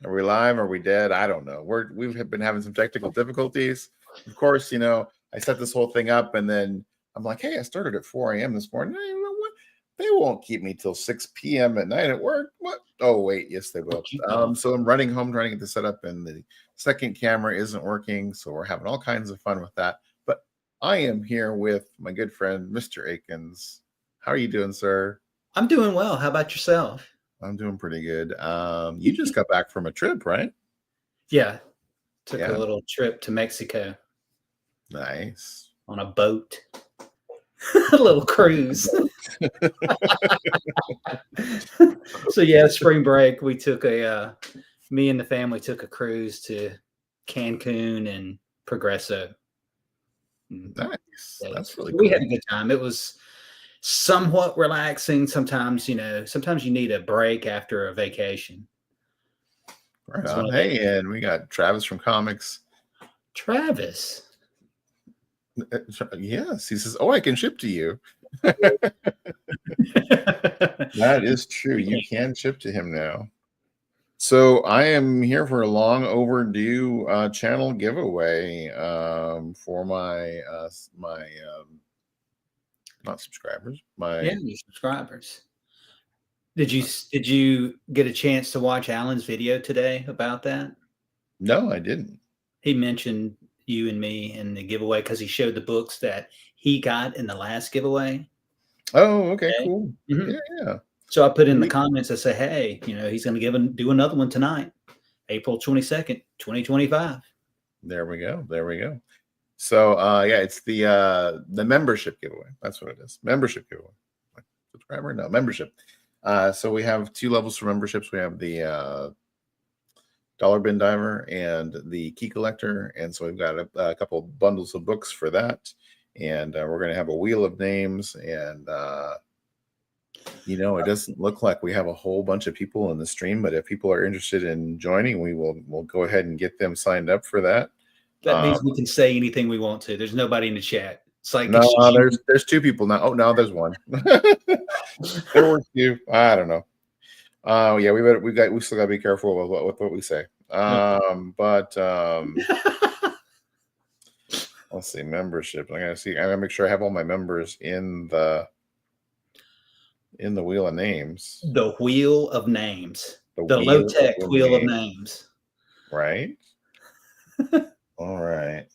Are we live? Are we dead? I don't know. We've been having some technical difficulties. Of course, I set this whole thing up and then I'm like, hey, I started at 4 a.m. this morning. Hey, you know what? They won't keep me till 6 p.m. at night at work. What? Oh, wait. Yes, they will. So I'm running home trying to get this set up, and the second camera isn't working. So we're having all kinds of fun with that. But I am here with my good friend, Mr. Akins. How are you doing, sir? I'm doing well. How about yourself? I'm doing pretty good. You just got back from a trip, right? Yeah. Took a little trip to Mexico Nice. on a boat. A little cruise. So yeah, spring break, we took me and the family took a cruise to Cancun and Progreso. Nice. That's really cool. We had a good time. It was somewhat relaxing. Sometimes you need a break after a vacation. Right on. Hey, and we got Travis from Comics. Travis. Yes, he says, "Oh, I can ship to you." That is true. You can ship to him now. So I am here for a long overdue channel giveaway for my not subscribers, my subscribers. Did you get a chance to watch Alan's video today about that? No, I didn't. He mentioned you and me in the giveaway because he showed the books that he got in the last giveaway. Oh, okay, cool. Mm-hmm. Yeah. So I put in the comments, I say, hey, he's going to do another one tonight, April 22nd, 2025. There we go. So it's the membership giveaway. That's what it is. Membership giveaway. Subscriber? No, membership. So we have 2 levels for memberships. We have the Dollar Bin Diver and the Key Collector. And so we've got a couple bundles of books for that. And we're going to have a wheel of names. And, it doesn't look like we have a whole bunch of people in the stream. But if people are interested in joining, we'll go ahead and get them signed up for that. That means we can say anything we want to. There's nobody in the chat. It's like no, there's 2 people now. Oh, now there's 1. There were 2. I don't know. Yeah, we still gotta be careful with what we say. But let's see, membership. I gotta make sure I have all my members in the wheel of names. The wheel of names. The low-tech wheel of names. Right. All right.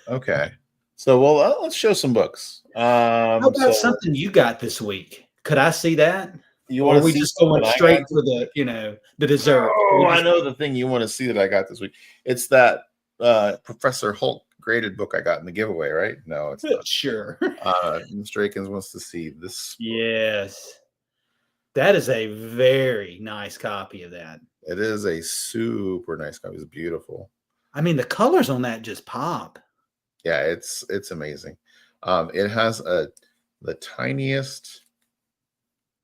Okay. So, let's show some books. How about something you got this week? Could I see that? Or are we just going straight for the dessert? Oh, I know the thing you want to see that I got this week. It's that Professor Hulk graded book I got in the giveaway, right? No, it's not. Sure. Mr. Akins wants to see this. Yes. That is a very nice copy of that. It is a super nice copy. It's beautiful. I mean, the colors on that just pop. Yeah, it's amazing. It has the tiniest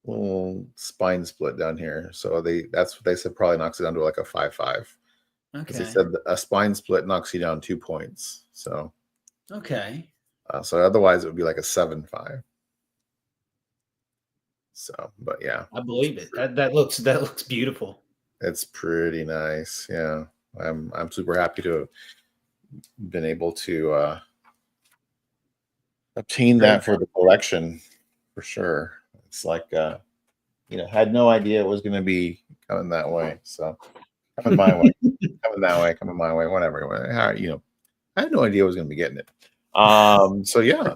little spine split down here. So that's what they said probably knocks it down to like a 5.5. Okay. They said a spine split knocks you down 2 points. So okay. So otherwise it would be like a 7.5. So, but yeah, I believe it. That looks beautiful. It's pretty nice. Yeah, I'm super happy to have been able to obtain that for the collection for sure. It's like had no idea it was going to be coming that way. So coming my way, coming that way, coming my way, whatever. I had no idea I was going to be getting it. So yeah.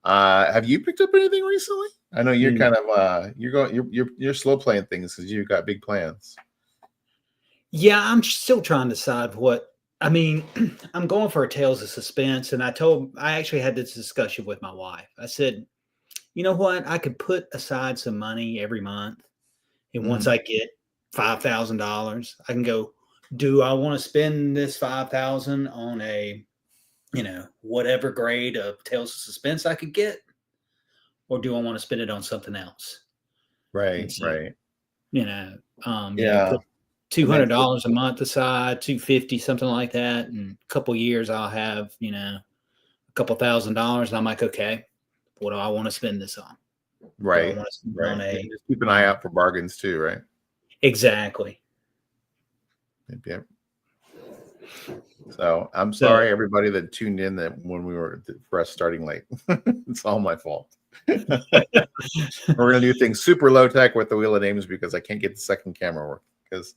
Have you picked up anything recently? I know you're kind of you're slow playing things because you've got big plans. Yeah, I'm still trying to decide what. I mean, I'm going for a Tales of Suspense, and I actually had this discussion with my wife. I said, you know what? I could put aside some money every month, and once I get $5,000, I can go. Do I want to spend this $5,000 on a whatever grade of Tales of Suspense I could get, or do I want to spend it on something else? Right, so, right. Put $200 a month aside, $250, something like that. In a couple years, I'll have, a couple $1,000. And I'm like, okay, what do I want to spend this on? Right. Right. Just keep an eye out for bargains too, right? Exactly. Yeah. So I'm So, sorry, everybody that tuned in that when we were for us starting late. It's all my fault. We're gonna do things super low tech with the Wheel of Names because I can't get the second camera work because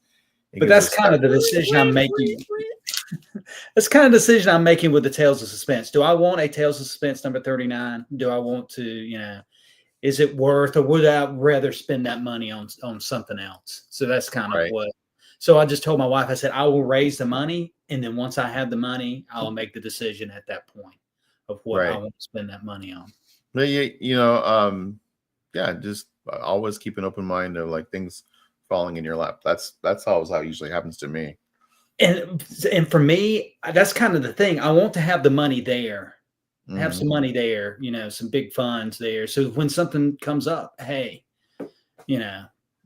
but that's kind of the decision I'm making. That's kind of the decision I'm making with the Tales of Suspense. Do I want a Tales of Suspense number 39? Do I want to, is it worth, or would I rather spend that money on something else? So that's kind of Right. what. So I just told my wife, I said, I will raise the money, and then once I have the money, I'll make the decision at that point of what I Right. want to spend that money on. But yeah, just always keep an open mind of like things falling in your lap. That's always how it usually happens to me. And for me, that's kind of the thing. I want to have the money there, have Mhm. some money there, some big funds there. So when something comes up, hey,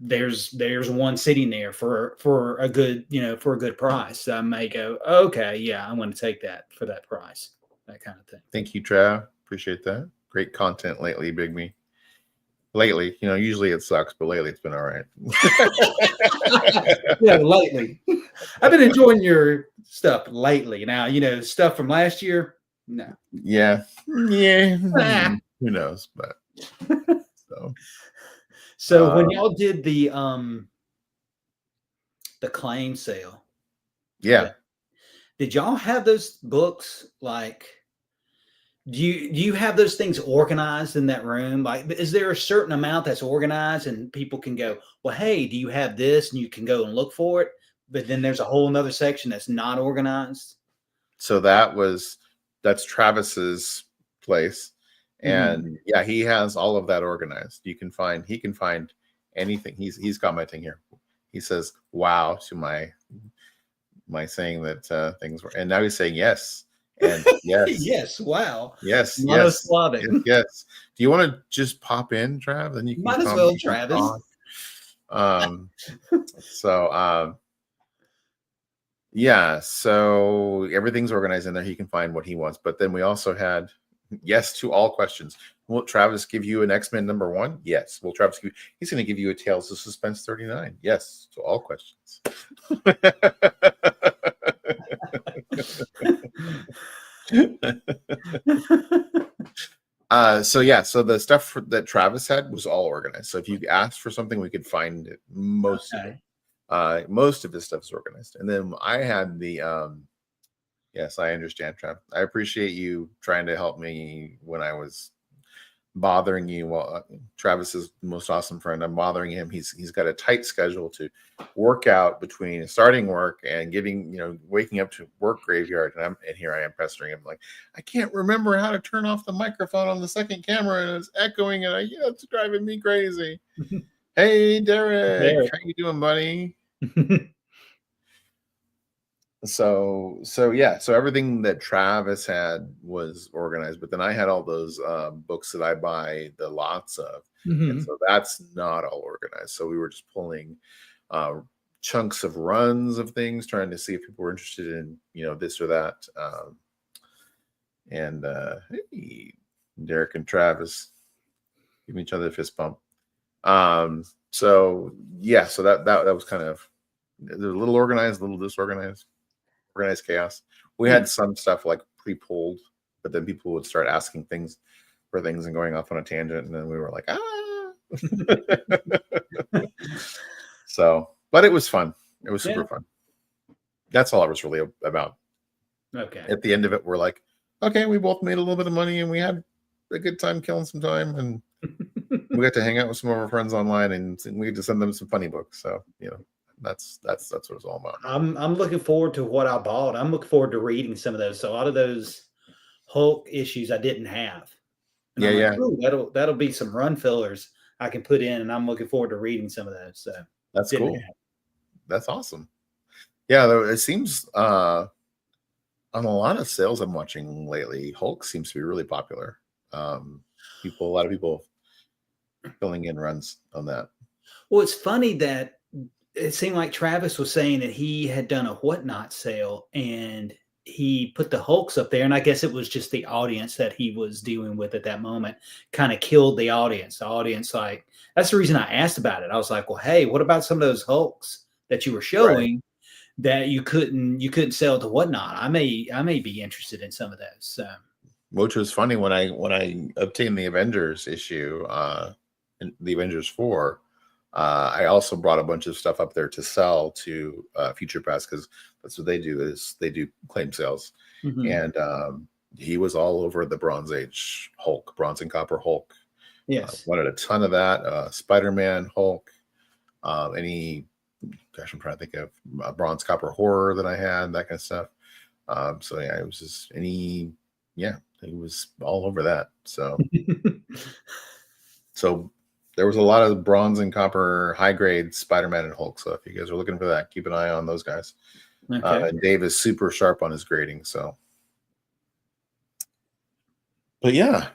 there's one sitting there for a good, for a good price. I may go, okay, yeah, I'm going to take that for that price, that kind of thing. Thank you, Trav. Appreciate that. Great content lately, Big Me. Lately, usually it sucks, but lately it's been all right. Yeah, lately. I've been enjoying your stuff lately. Now, stuff from last year, no. Yeah. Ah. Who knows? But so when y'all did the claim sale, yeah. did y'all have those books like? Do you have those things organized in that room? Like, is there a certain amount that's organized and people can go, well, hey, do you have this? And you can go and look for it. But then there's a whole nother section that's not organized. So that's Travis's place. And yeah, he has all of that organized. He can find anything. He's commenting here. He says, wow, to my saying that things were, and now he's saying yes. And yes. Yes. Wow. Yes. Monosyllabic. Yes. Do you want to just pop in, Trav? Then you can might as well, Travis. Yeah, so everything's organized in there. He can find what he wants. But then we also had yes to all questions. Will Travis give you an X-Men number 1? Yes. Will Travis he's going to give you a Tales of Suspense 39. Yes to all questions. So the stuff that Travis had was all organized. So if you asked for something, we could find it. Most of his stuff is organized. And then I had the yes, I understand, Trav. I appreciate you trying to help me when I was bothering you. Well, Travis is the most awesome friend. I'm bothering him. He's got a tight schedule to work out between starting work and waking up to work graveyard. And here I am pestering him like, I can't remember how to turn off the microphone on the second camera and it's echoing and it's driving me crazy. Hey, Derek, how you doing, buddy? So everything that Travis had was organized, but then I had all those books that I buy the lots of, and so that's not all organized. So we were just pulling chunks of runs of things, trying to see if people were interested in this or that. Hey, Derek and Travis giving each other a fist bump. So that was kind of a little organized, a little disorganized. Organized chaos. We had some stuff like pre-pulled, but then people would start asking things and going off on a tangent, and then we were like, So, but it was fun. It was super fun. That's all it was really about. Okay. At the end of it, we're like, okay, we both made a little bit of money, and we had a good time killing some time, and we got to hang out with some of our friends online, and we get to send them some funny books. So that's what it's all about. I'm looking forward to what I bought. I'm looking forward to reading some of those. So a lot of those Hulk issues I didn't have. And that'll be some run fillers I can put in, and I'm looking forward to reading some of those. So that's cool. That's awesome. Yeah, it seems on a lot of sales I'm watching lately, Hulk seems to be really popular. A lot of people filling in runs on that. Well, it's funny that it seemed like Travis was saying that he had done a Whatnot sale and he put the Hulks up there. And I guess it was just the audience that he was dealing with at that moment kind of killed the audience. The audience, that's the reason I asked about it. I was like, well, hey, what about some of those Hulks that you were showing that you couldn't sell to Whatnot. I may be interested in some of those. So Which was funny when I obtained the Avengers issue, the Avengers 4. I also brought a bunch of stuff up there to sell to Future Pass, because that's what they do, is they do claim sales. And he was all over the Bronze Age Hulk, Bronze and Copper Hulk. yes, Wanted a ton of that. Spider-Man Hulk. I'm trying to think of Bronze Copper Horror that I had, that kind of stuff. So yeah, it was just he was all over that. So there was a lot of Bronze and Copper high grade Spider-Man and Hulk. So if you guys are looking for that, keep an eye on those guys. okay. And Dave is super sharp on his grading. So, but yeah,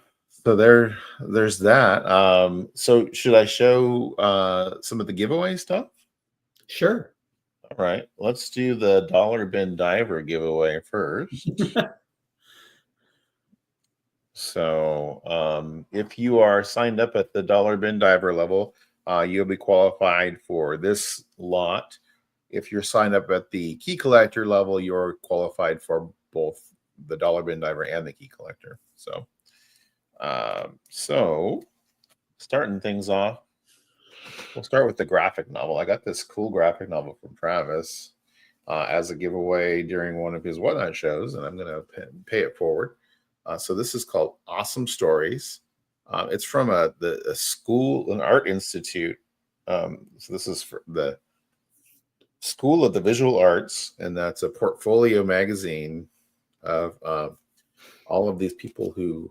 so there's that. So should I show some of the giveaway stuff? Sure. All right, let's do the Dollar Bin Diver giveaway first. So if you are signed up at the Dollar Bin Diver level, you'll be qualified for this lot. If you're signed up at the Key Collector level, you're qualified for both the Dollar Bin Diver and the Key Collector. So starting things off, we'll start with the graphic novel. I got this cool graphic novel from Travis as a giveaway during one of his Whatnot shows, and I'm going to pay it forward. So this is called Awesome Stories. It's from a school, an art institute. So this is for the School of the Visual Arts, and that's a portfolio magazine of all of these people who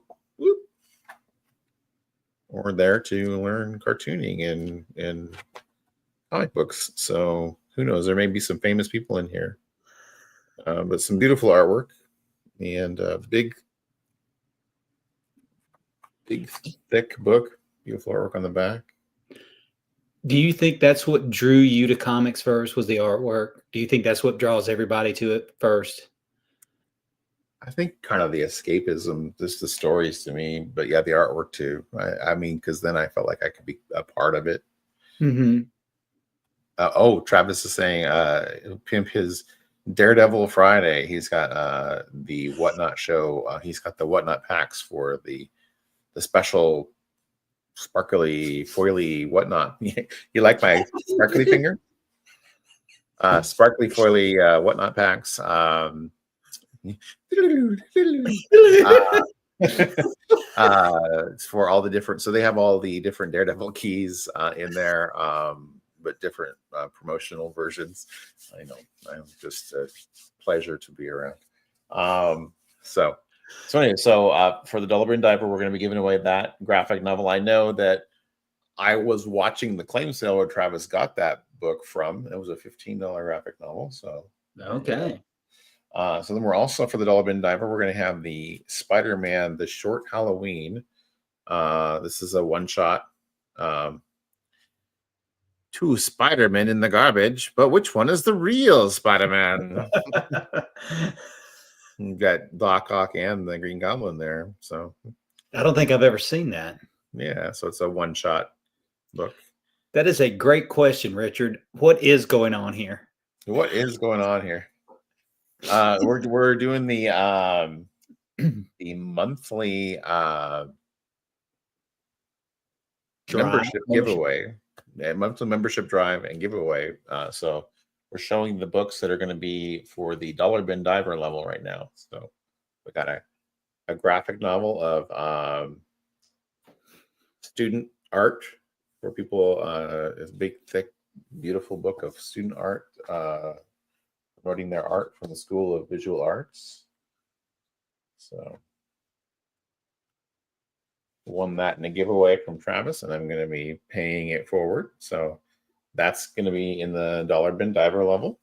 were there to learn cartooning and comic books. So who knows? There may be some famous people in here, but some beautiful artwork and big, thick book. Beautiful artwork on the back. Do you think that's what drew you to comics first, was the artwork? Do you think that's what draws everybody to it first? I think kind of the escapism, just the stories to me, but yeah, the artwork too. I mean, because then I felt like I could be a part of it. Mm-hmm. Travis is saying pimp his Daredevil Friday. He's got the Whatnot show. He's got the Whatnot packs for the special sparkly foily Whatnot. You like my sparkly finger? Sparkly foily Whatnot packs. It's for all the different, so they have all the different Daredevil keys in there, but different promotional versions. I know, I'm just a pleasure to be around. So anyway, for the Dollar Bin Diver, we're going to be giving away that graphic novel. I know that I was watching the claim sale where Travis got that book from. It was a $15 graphic novel. So okay. So then we're also, for the Dollar Bin Diver, we're going to have the Spider-Man, the Short Halloween. This is a one-shot. Two Spider-Men in the garbage, but which one is the real Spider-Man? You got Doc Ock and the Green Goblin there. So I don't think I've ever seen that. yeah, so it's a one-shot book. That is a great question, Richard. What is going on here? What is going on here? We're doing the monthly membership giveaway, monthly membership drive and giveaway. So we're showing the books that are going to be for the Dollar Bin Diver level right now. So we got a graphic novel of student art for people. It's a big, thick, beautiful book of student art. Promoting their art from the School of Visual Arts. So won that in a giveaway from Travis, and I'm going to be paying it forward. So that's going to be in the Dollar Bin Diver level.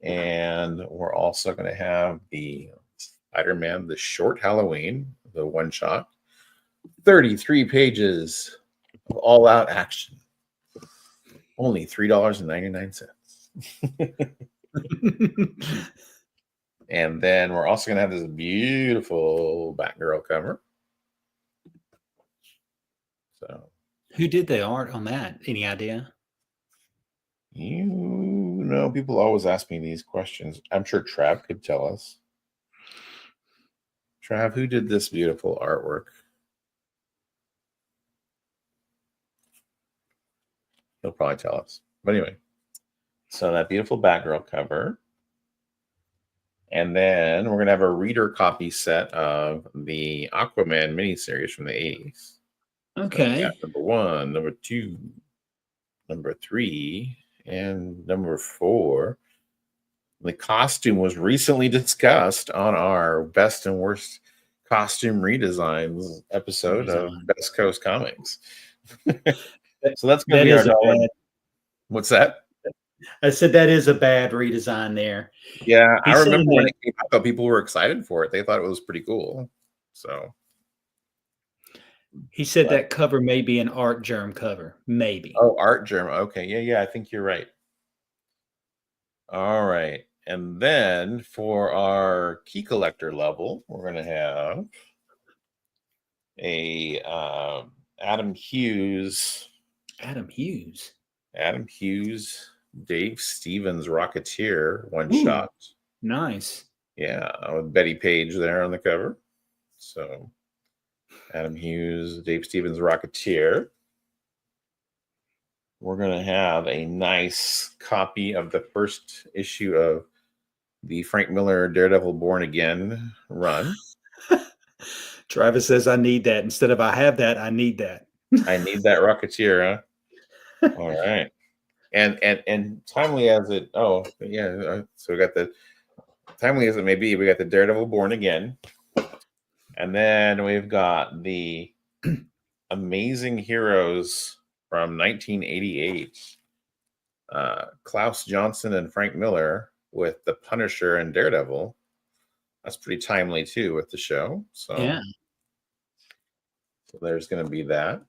And we're also going to have the Spider-Man, the Short Halloween, the one shot, 33 pages of all out action. Only $3.99. And then we're also going to have this beautiful Batgirl cover. So, who did the art on that? Any idea? You know, people always ask me these questions. I'm sure Trav could tell us. Trav, who did this beautiful artwork? He'll probably tell us. But anyway, so that beautiful Batgirl cover. And then we're going to have a reader copy set of the Aquaman miniseries from the 80s. Okay. So number 1, number 2, number 3, and number 4. The costume was recently discussed on our best and worst costume redesigns episode of Best Coast Comics. So that's going to be our dollar. What's that? I said that is a bad redesign there. Yeah, I remember when it came out, people were excited for it. They thought it was pretty cool. So he said that cover may be an Art Germ cover. Maybe. Oh, Art Germ. Okay. Yeah, I think you're right. All right. And then for our key collector level, we're going to have a Adam Hughes. Adam Hughes, Dave Stevens Rocketeer one-shot. Nice. Yeah, with Betty Page there on the cover. So Adam Hughes, Dave Stevens Rocketeer. We're going to have a nice copy of the first issue of the Frank Miller Daredevil Born Again run. Travis says, I need that. Instead of I have that, I need that. I need that Rocketeer, huh? All right. And timely as it, so we got the, timely as it may be, we got the Daredevil Born Again. And then we've got the Amazing Heroes from 1988. Klaus Johnson and Frank Miller with the Punisher and Daredevil. That's pretty timely too with the show. So yeah. So there's going to be that.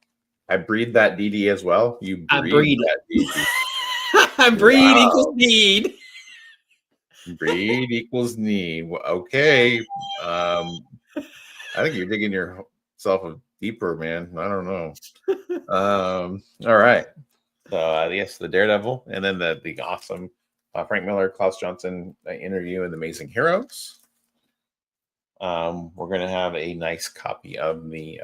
I breed that DD as well. You breed that DD. I breed equals need. Breed equals need. Okay. I think you're digging yourself a deeper, man. I don't know. All right. So yes, the Daredevil, and then the awesome Frank Miller, Klaus Johnson interview in the Amazing Heroes. We're going to have a nice copy of the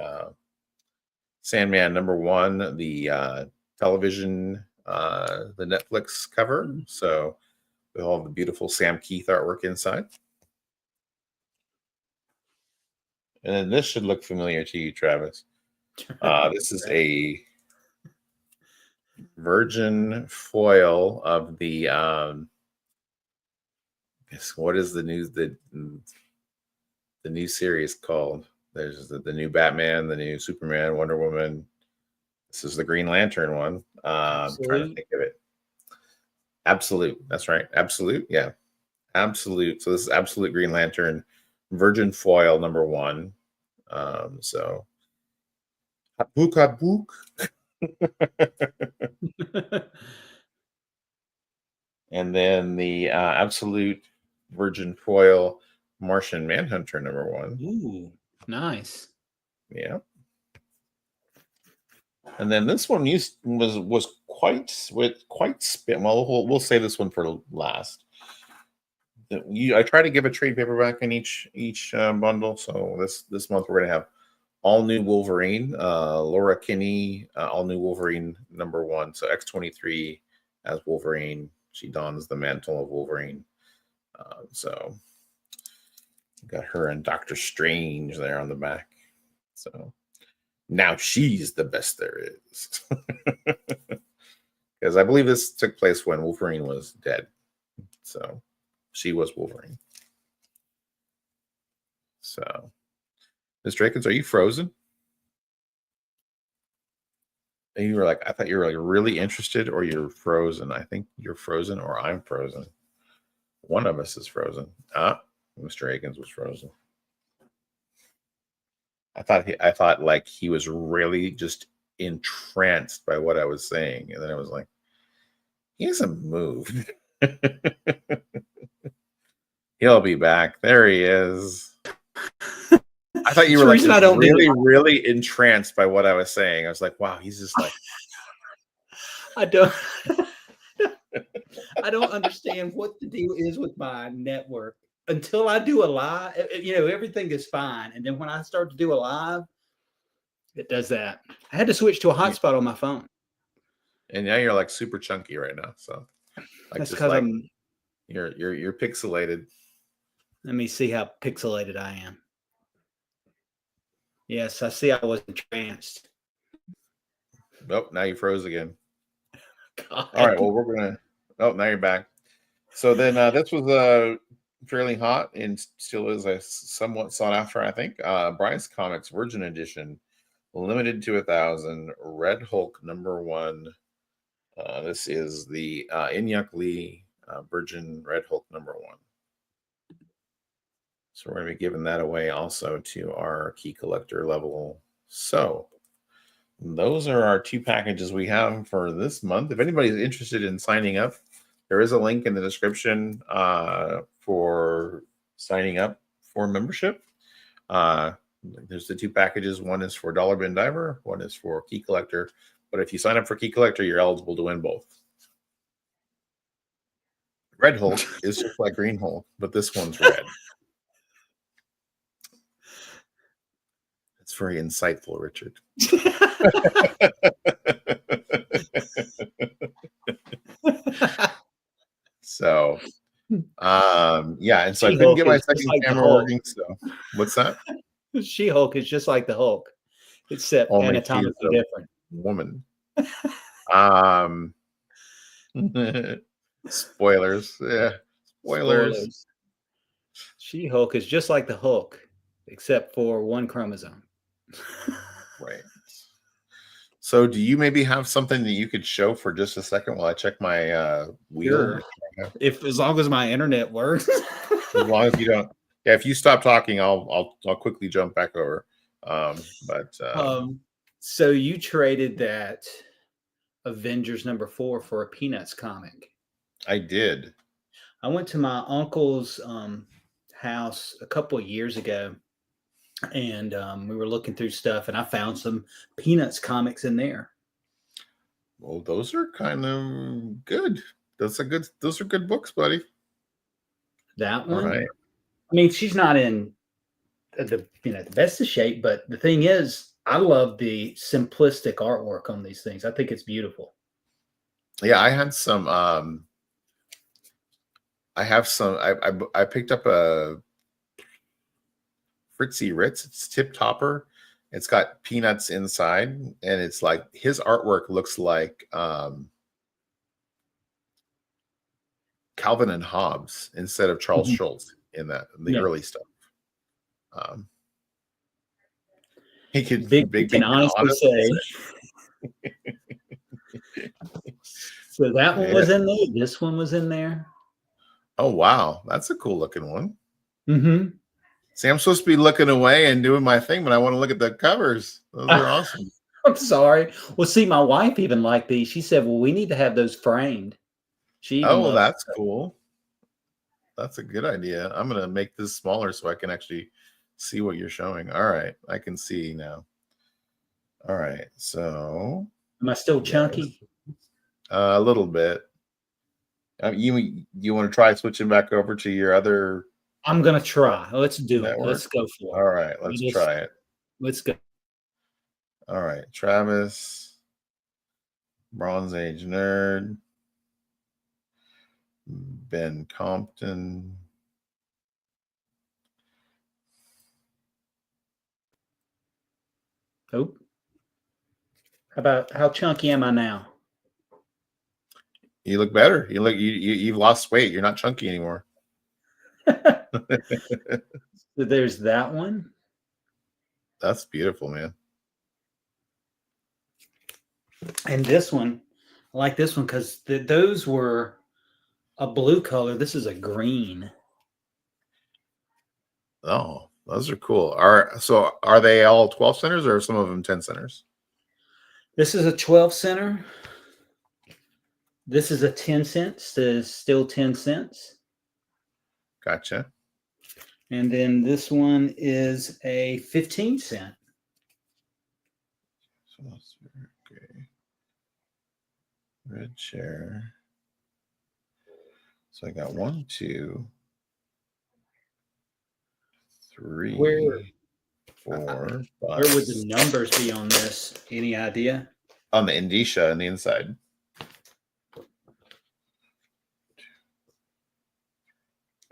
Sandman #1, the television, the Netflix cover. So with all the beautiful Sam Keith artwork inside. And then this should look familiar to you, Travis. This is a virgin foil of the what is the new series called? There's the new Batman, the new Superman, Wonder Woman. This is the Green Lantern one. I'm trying to think of it. Absolute. That's right. Absolute. Yeah. Absolute. So this is Absolute Green Lantern virgin foil #1. So book. And then the Absolute Virgin Foil Martian Manhunter #1. Ooh, nice. Yeah. And then this one was quite spin. Well, we'll say this one for last. I try to give a trade paperback in each bundle. So this month we're gonna have all new Wolverine, Laura Kinney, all new Wolverine #1. So X-23 as Wolverine. She dons the mantle of Wolverine. So got her and Doctor Strange there on the back. So now she's the best there is. Because I believe this took place when Wolverine was dead. So she was Wolverine. So, Mr. Akins, are you frozen? And you were like, I thought you were like really interested, or you're frozen. I think you're frozen, or I'm frozen. One of us is frozen. Mr. Akins was frozen. I thought like he was really just entranced by what I was saying, and then I was like, he hasn't moved. He'll be back. There he is. I thought you were like really entranced by what I was saying. I was like, wow, he's just like. I don't. I don't understand what the deal is with my network until I do a live. Everything is fine, and then when I start to do a live, it does that. I had to switch to a Yeah. hotspot on my phone. And now you're like super chunky right now. So like That's just because like I'm. you're pixelated. Let me see how pixelated I am. Yes, I see. I was entranced. Nope, now you froze again. God. All right, well we're gonna oh now you're back. So then this was fairly hot and still is a somewhat sought after, I think. Bryce Comics Virgin Edition, limited to 1,000, Red Hulk #1. This is the Inyuk Lee Virgin Red Hulk #1. So we're going to be giving that away also to our key collector level. So those are our 2 packages we have for this month. If anybody's interested in signing up, there is a link in the description for signing up for membership. There's the 2 packages. One is for Dollar Bin Diver, one is for Key Collector. But if you sign up for Key Collector, you're eligible to win both. Red Hulk is just like Green Hulk, but this one's red. It's very insightful, Richard. So yeah, and so I couldn't She-Hulk get my is just second like the camera Hulk. working. So what's that? She-Hulk is just like the Hulk, except Only she's anatomically a different. woman. Spoilers. Yeah. Spoilers. She-Hulk is just like the Hulk, except for one chromosome. Right. So do you maybe have something that you could show for just a second while I check my wheel? Sure. As long as my internet works. As long as you don't, yeah. If you stop talking, I'll quickly jump back over. So you traded that Avengers #4 for a Peanuts comic. I did. I went to my uncle's house a couple of years ago, and we were looking through stuff, and I found some Peanuts comics in there. Well, those are kind of good. Those are good books, buddy. That All one. right. I mean, she's not in the best of shape, but the thing is, I love the simplistic artwork on these things. I think it's beautiful. Yeah, I had some. I have some. I picked up a Fritzy Ritz. It's Tip Topper. It's got peanuts inside, and it's like his artwork looks like Calvin and Hobbes instead of Charles Schultz in the early stuff. He could big can honestly say. So that one was in there. This one was in there. Oh wow, that's a cool looking one. Mm-hmm. See, I'm supposed to be looking away and doing my thing, but I want to look at the covers. Those are awesome. I'm sorry. Well, see, my wife even liked these. She said, "Well, we need to have those framed." Oh, that's cool. That's a good idea. I'm gonna make this smaller so I can actually see what you're showing. All right, I can see now. All right, so am I still chunky? A little bit. You want to try switching back over to your other? I'm gonna try. Let's do network? it. Let's go for it. All right, let's try it. Let's go. All right, Travis, Bronze Age Nerd, Ben Compton. Oh, how chunky am I now? You look better. You've lost weight. You're not chunky anymore. So there's that one. That's beautiful, man. And this one, I like this one because those were a blue color. This is a green. Oh, those are cool. Are they all 12 centers or are some of them 10 centers? This is a 12 center. This is a 10 cents. This is still 10 cents. Gotcha. And then this one is a 15 cent. Okay. Red chair. So I got 1, 2, 3, Where 4, where 5. would the numbers be on this? Any idea? On the indicia on the inside.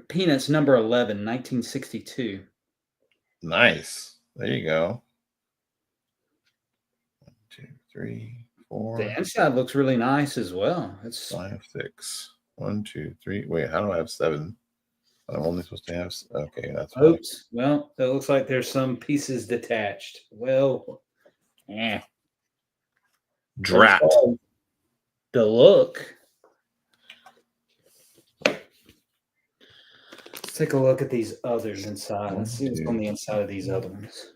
Peanuts number 11, 1962. Nice. There you go. 1, 2, 3, 4. The inside looks really nice as well. It's 5, 6. 1, 2, 3. Wait, how do I have 7? I'm only supposed to have. Okay, that's fine. oops. Well, it looks like there's some pieces detached. Well, Drat. The look. Let's take a look at these others inside. Let's see what's on the inside of these other ones.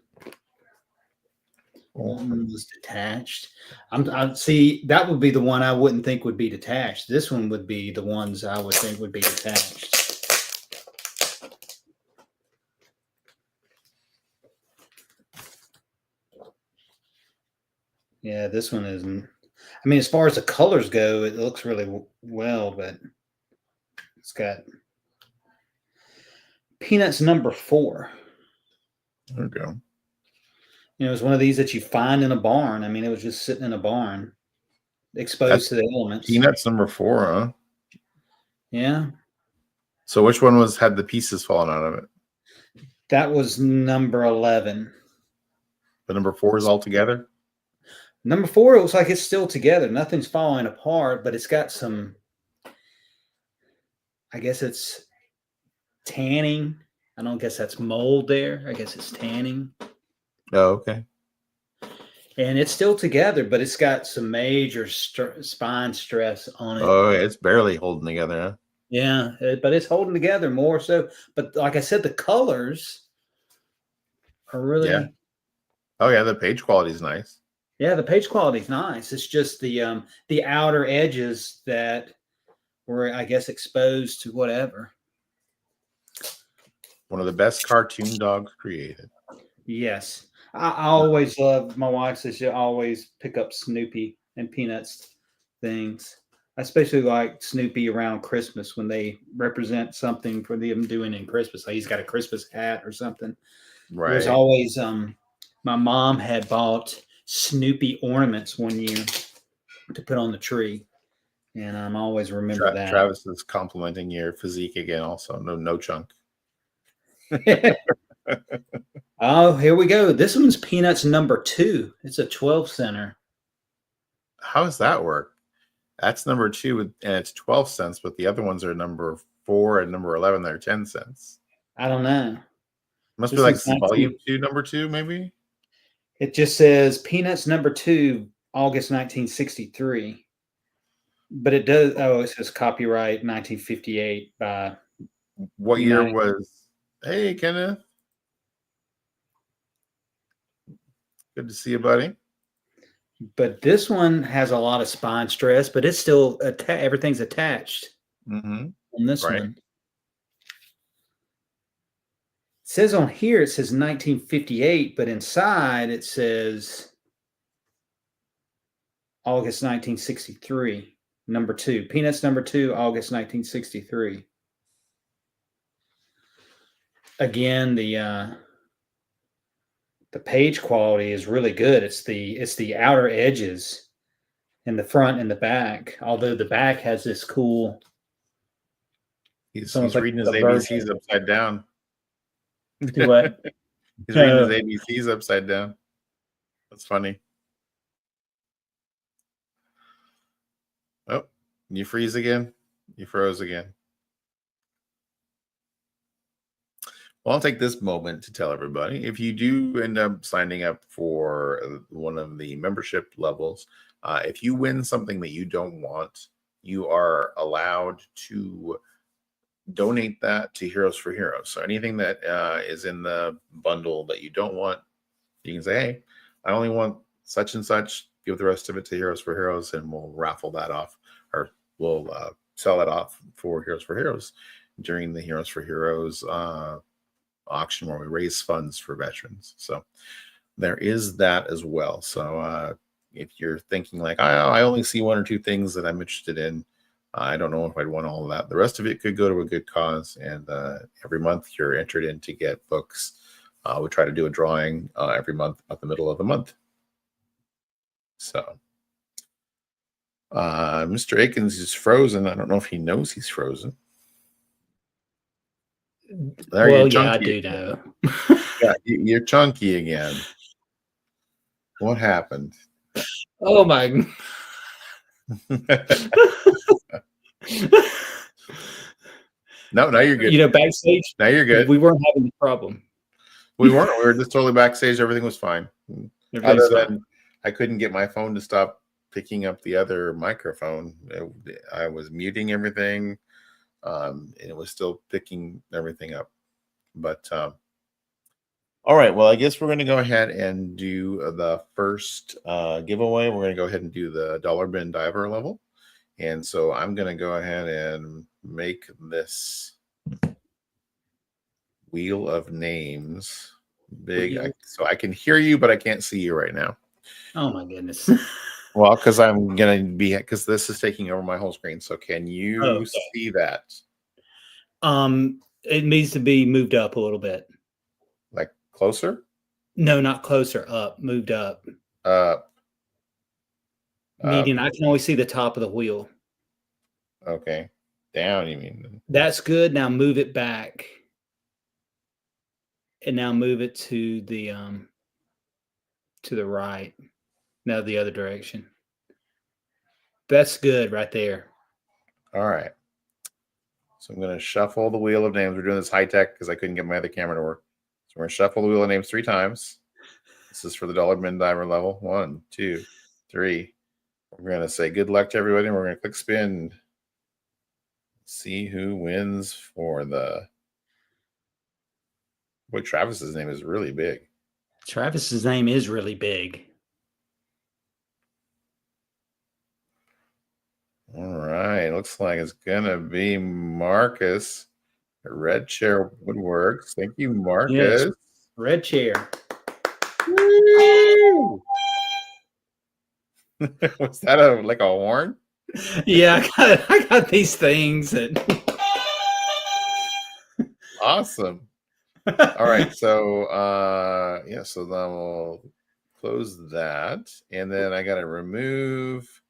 One was detached. I see that would be the one I wouldn't think would be detached. This one would be the ones I would think would be detached. Yeah, this one isn't. I mean, as far as the colors go, it looks really well, but it's got Peanuts number 4. There we go. You know, it's one of these that you find in a barn. I mean, it was just sitting in a barn, exposed to the elements. Peanuts number 4, huh? Yeah. So which one had the pieces falling out of it? That was number 11. The number 4 is all together? Number 4, it looks like it's still together. Nothing's falling apart, but it's got some, I guess it's tanning. I don't guess that's mold there. I guess it's tanning. Oh, okay. And it's still together, but it's got some major spine stress on it. Oh, it's barely holding together, huh? Yeah, but it's holding together more so. But like I said, the colors are really. Yeah. Oh, yeah, the page quality is nice. Yeah, the page quality is nice. It's just the outer edges that were, I guess, exposed to whatever. One of the best cartoon dogs created. Yes. I always love, my wife says you always pick up Snoopy and Peanuts things. I especially like Snoopy around Christmas when they represent something for them doing in Christmas. Like he's got a Christmas hat or something. Right. There's always, my mom had bought Snoopy ornaments one year to put on the tree. And I'm always remember that. Travis is complimenting your physique again also. No chunk. Oh, here we go. This one's Peanuts number 2. It's a 12 center. How does that work? That's number 2 and it's 12 cents, but the other ones are number 4 and number 11. They're 10 cents. I don't know. Must be like volume 2, number 2, maybe. It just says Peanuts number 2, August 1963. But it does. Oh, it says copyright 1958 by. What year was? Hey, Kenneth. Good to see you, buddy. But this one has a lot of spine stress, but it's still everything's attached on this one. It says on here, it says 1958, but inside it says August 1963, number 2. Peanuts number 2, August 1963. Again, the page quality is really good. It's the outer edges in the front and the back. Although the back has this cool. He's reading his ABCs upside down. Do what? He's reading his ABCs upside down. That's funny. Oh, you freeze again? You froze again. Well, I'll take this moment to tell everybody, if you do end up signing up for one of the membership levels, if you win something that you don't want, you are allowed to donate that to Heroes for Heroes. So anything that is in the bundle that you don't want, you can say, hey, I only want such and such, give the rest of it to Heroes for Heroes, and we'll raffle that off, or we'll sell it off for Heroes during the Heroes for Heroes auction where we raise funds for veterans. So there is that as well. So if you're thinking like, I only see 1 or 2 things that I'm interested in, I don't know if I'd want all of that. The rest of it could go to a good cause, and every month you're entered in to get books. We try to do a drawing every month at the middle of the month. So, Mr. Akins is frozen. I don't know if he knows he's frozen. There Well, you're yeah, I chunky. do know. Yeah, you're chunky again. What happened? Oh my. No, now you're good. You know, backstage, Now you're good. we weren't having a problem. We weren't. We were just totally backstage. Everything was fine. Everything's Other fine. than I couldn't get my phone to stop picking up the other microphone. I was muting everything, and it was still picking everything up. But all right. Well, I guess we're going to go ahead and do the first giveaway. We're going to go ahead and do the dollar bin diver level. And so I'm going to go ahead and make this wheel of names big so I can hear you, but I can't see you right now. Oh my goodness. Well, because I'm going to be, because this is taking over my whole screen. So can you see that? It needs to be moved up a little bit. Like closer? No, not closer. Up. Moved up. Meaning I can only see the top of the wheel. Okay. Down, you mean? That's good. Now move it back. And now move it to the right. Now the other direction. That's good right there. All right. So I'm going to shuffle the wheel of names. We're doing this high tech because I couldn't get my other camera to work. So we're going to shuffle the wheel of names 3 times. This is for the dollar bin diver level. 1, 2, 3. We're going to say good luck to everybody. And we're going to click spin. See who wins for the. Boy, Travis's name is really big. Travis's name is really big. All right. Looks like it's going to be Marcus. Red chair woodworks. Thank you, Marcus. Yes. Red chair. Was that like a horn? Yeah, I got these things. Awesome. All right. So so then we'll close that. And then I gotta remove,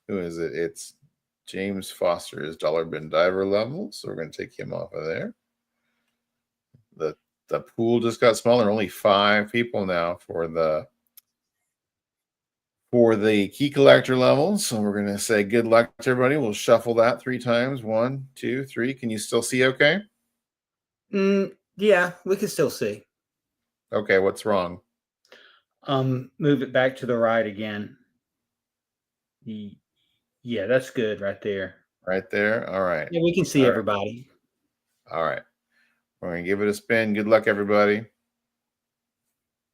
who is it? It's James Foster's dollar bin diver level. So we're gonna take him off of there. The pool just got smaller, only 5 people now for the key collector level. So we're gonna say good luck to everybody. We'll shuffle that 3 times. 1, 2, 3. Can you still see okay? Yeah, we can still see. Okay, what's wrong? Move it back to the right again. Yeah, that's good right there. Right there. All right. Yeah, we can see everybody. All right. We're going to give it a spin. Good luck, everybody.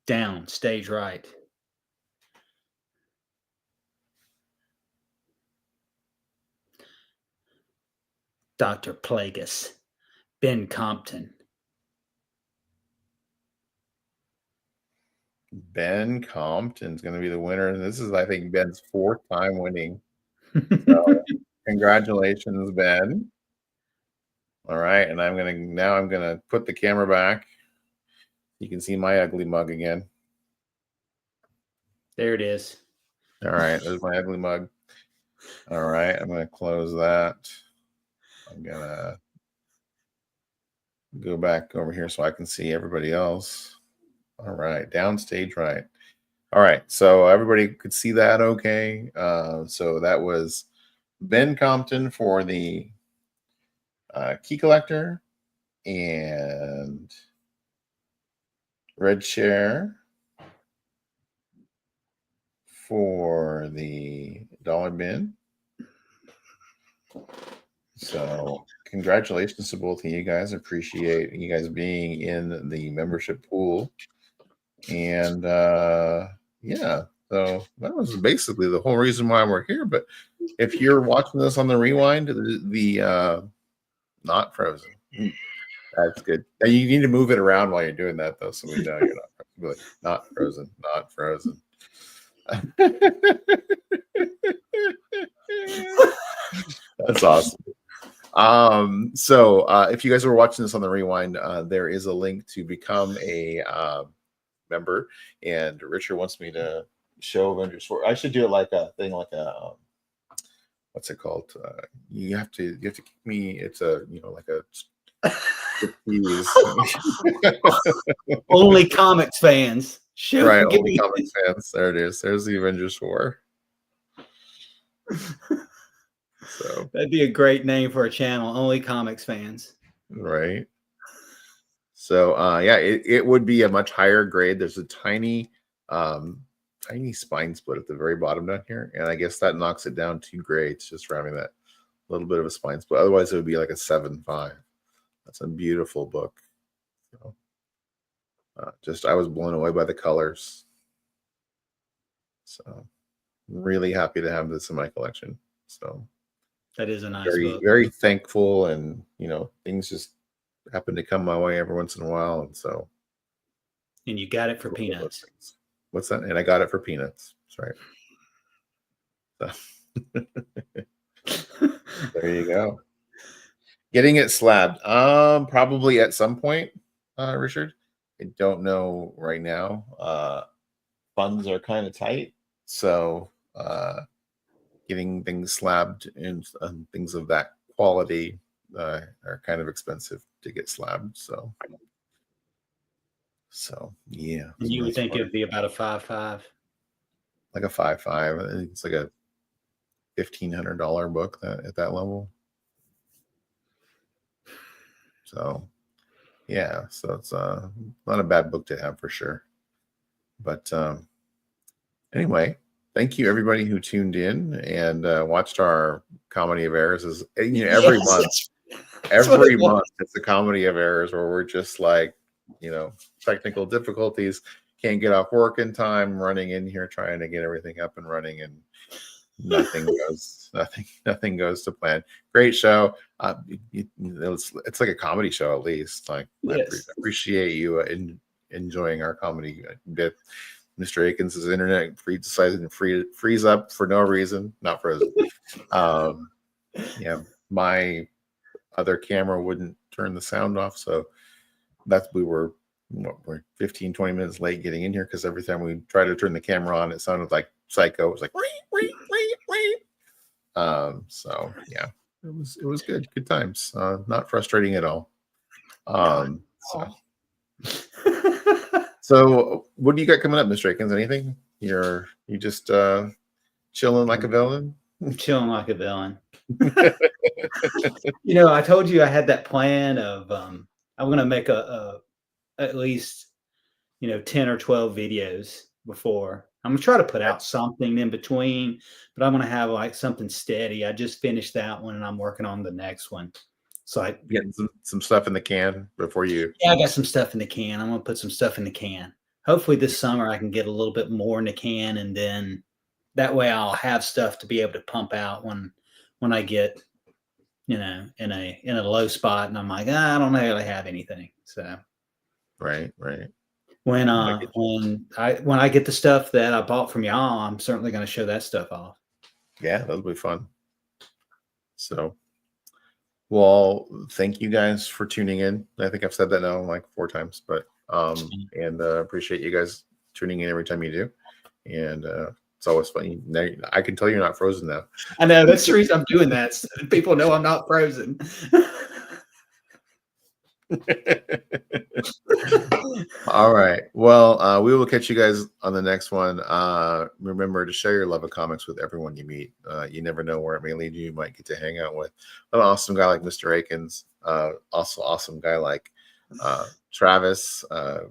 Down, stage right. Dr. Plagueis, Ben Compton. Ben Compton's going to be the winner. This is, I think, Ben's 4th time winning. So, congratulations, Ben. All right, and I'm gonna put the camera back. You can see my ugly mug again. There it is. All right, there's my ugly mug. All right, I'm gonna close that. I'm gonna go back over here so I can see everybody else. All right, downstage right. All right, so everybody could see that okay. So that was Ben Compton for the key collector and red chair for the dollar bin. So congratulations to both of you guys. Appreciate you guys being in the membership pool. And yeah, so that was basically the whole reason why we're here. But if you're watching this on the rewind, the not frozen. That's good. Now you need to move it around while you're doing that, though, so we know you're not frozen. Not frozen. That's awesome. So if you guys were watching this on the rewind, there is a link to become a member, and Richard wants me to show Avengers 4. I should do it like a thing, like a what's it called? You have to give me. It's a like a. Only comics fans. Show, Right, give only me comic fans. There it is. There's the Avengers 4. So that'd be a great name for a channel. Only comics fans. right. So yeah, it would be a much higher grade. There's a tiny spine split at the very bottom down here, and I guess that knocks it down 2 grades just for having that little bit of a spine split. Otherwise, it would be like a 7.5. That's a beautiful book. So, I was blown away by the colors. So really happy to have this in my collection. So that is a nice very, book. very thankful, and things just happen to come my way every once in a while, and so. And you got it for peanuts. What's that? And I got it for peanuts. That's right. So. There you go. Getting it slabbed. Probably at some point, Richard. I don't know right now. Funds are kind of tight, so getting things slabbed and things of that quality are kind of expensive to get slabbed. So yeah. And you would think it'd be about a 5.5. Like a 5.5. I think it's like a $1,500 book at that level. So yeah, so it's not a bad book to have for sure. But anyway, thank you everybody who tuned in and watched our Comedy of Errors. Is every month. Every month it's a Comedy of Errors where we're just like, technical difficulties, can't get off work in time, running in here trying to get everything up and running, and nothing goes to plan. Great show. It's like a comedy show at least. Like, yes. I appreciate you enjoying our comedy bit. Mr. Akins' internet decided to freeze up for no reason, not frozen. Yeah, my other camera wouldn't turn the sound off, so we're 15, 20 minutes late getting in here because every time we try to turn the camera on, it sounded like Psycho. It was like so yeah, it was good times. Not frustrating at all. So what do you got coming up, Mr. Akins? Anything? You just chilling like a villain? Chilling like a villain. I told you I had that plan of I'm going to make at least 10 or 12 videos before. I'm going to try to put out something in between, but I'm going to have like something steady. I just finished that one and I'm working on the next one. So I getting some stuff in the can before you. Yeah, I got some stuff in the can. I'm going to put some stuff in the can. Hopefully this summer I can get a little bit more in the can, and then that way I'll have stuff to be able to pump out when I get in a low spot and I'm like, I don't really have anything. So right. When I get the stuff that I bought from y'all, I'm certainly going to show that stuff off. Yeah, that'll be fun. So, well, thank you guys for tuning in. I think I've said that now like 4 times, but and appreciate you guys tuning in every time you do. And it's always funny. Now, I can tell you're not frozen now. I know, that's the reason I'm doing that. So people know I'm not frozen. All right. Well, we will catch you guys on the next one. Remember to share your love of comics with everyone you meet. You never know where it may lead you. You might get to hang out with an awesome guy like Mr. Akins. Also awesome guy like Travis. If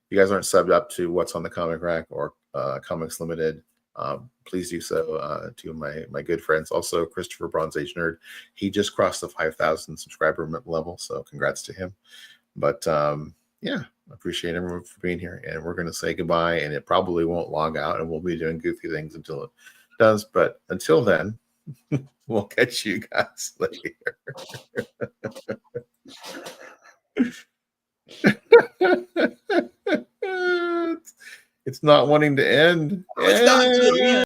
you guys aren't subbed up to What's on the Comic Rack or Comics Limited, please do so. To my good friends. Also, Christopher Bronze Age Nerd. He just crossed the 5,000 subscriber level, so congrats to him. But yeah, I appreciate everyone for being here, and we're going to say goodbye, and it probably won't log out, and we'll be doing goofy things until it does. But until then, we'll catch you guys later. It's not wanting to end. It's not.